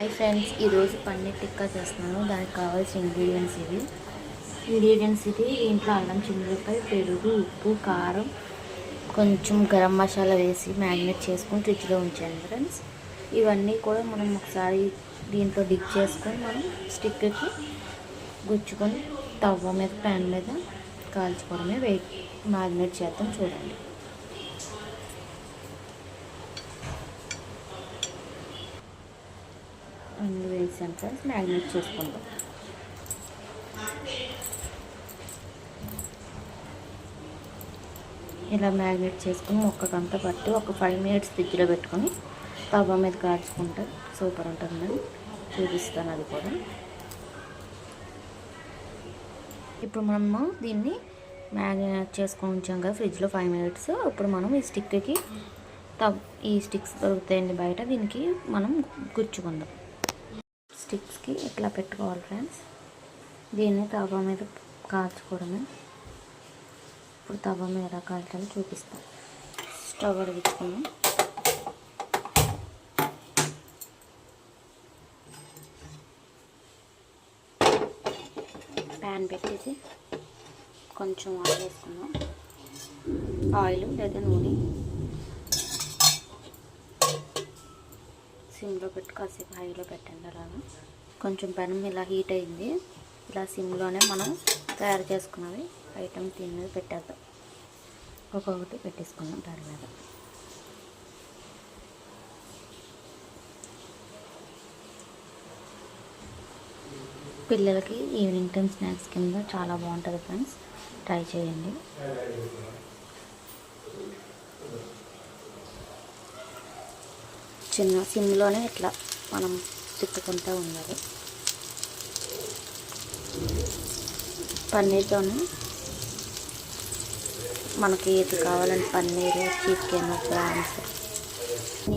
Hi friends, ఈరోజు పన్నీర్ టిక్కా చేస్తున్నాను. దానికి కావాల్సిన ఇంగ్రీడియంట్స్ దీంట్లో అల్లం చిన్నులపై పెరుగు, ఉప్పు, కారం, కొంచెం గరం మసాలా వేసి మ్యారినేట్ చేసుకొని ఫ్రిడ్జ్లో ఉంచాను ఫ్రెండ్స్. ఇవన్నీ కూడా మనం ఒకసారి దీంట్లో డిప్ చేసుకొని మనం స్టిక్కి గుచ్చుకొని తవ్వ మీద ప్యాన్ మీద కాల్చుకోవడమే. మ్యారినేట్ చేద్దాం చూడండి. అన్నీ వేసాను ఫ్రెండ్స్, మ్యారినేట్ చేసుకుందాం. ఇలా మ్యారినేట్ చేసుకుని ముక్కకంతా పట్టి ఒక 5 minutes ఫ్రిడ్జ్లో పెట్టుకొని తవ్వ మీద కాల్చుకుంటే సూపర్ ఉంటుందని చూపిస్తాను. అది కూడా ఇప్పుడు మనము దీన్ని మ్యారినేట్ చేసుకొని ఉంచాం కదా ఫ్రిడ్జ్లో 5 minutes. ఇప్పుడు మనం ఈ స్టిక్కి ఈ స్టిక్స్ దొరుకుతాయండి బయట, దీనికి మనం గుచ్చుకుందాం. స్టిక్స్కి ఇట్లా పెట్టుకోవాలి ఫ్రెండ్స్. దీన్ని తవ్వ మీద కాల్చుకోవడమే. ఇప్పుడు తవ్వ మీద ఎలా కాల్చాలో చూపిస్తాం. స్టవ్ అడిగించుకున్నాం. ప్యాన్ పెట్టేసి కొంచెం ఆయిల్ వేసుకుందాం. ఆయిల్ లేదా నూనె సిమ్లో పెట్టి కాసేపు హైలో పెట్టండి. అలాగా కొంచెం పెనం ఇలా హీట్ అయింది. ఇలా సిమ్లోనే మనం తయారు చేసుకున్నవి ఐటమ్ దీని మీద పెట్టేద్దాం. ఒక్కొక్కటి పెట్టేసుకుందాం దాని మీద. పిల్లలకి ఈవినింగ్ టైం స్నాక్స్ కింద చాలా బాగుంటుంది ఫ్రెండ్స్, ట్రై చేయండి. చిన్న సిమ్లోనే ఇట్లా మనం తిప్పుకుంటూ ఉండాలి. పన్నీర్తోనే మనకి ఏది కావాలంటే పన్నీర్, చికెన్, ప్రాన్స్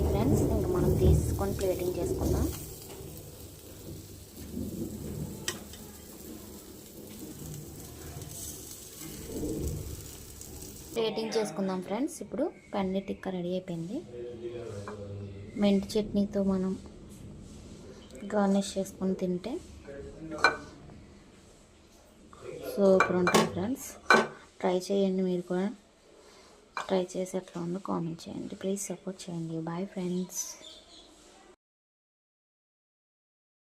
ఫ్రెండ్స్ ఇంకా మనం తీసుకొని ప్లేటింగ్ చేసుకుందాం. ప్లేటింగ్ చేసుకుందాం ఫ్రెండ్స్. ఇప్పుడు పన్నీర్ టిక్కా రెడీ అయిపోయింది. మెంతి చట్నీతో మనం గార్నిష్ చేసుకొని తింటే సూపర్ ఉంటుంది ఫ్రెండ్స్. ట్రై చేయండి, మీరు కూడా ట్రై చేసి ఎట్లా ఉందో కామెంట్ చేయండి. ప్లీజ్ సపోర్ట్ చేయండి. Bye friends.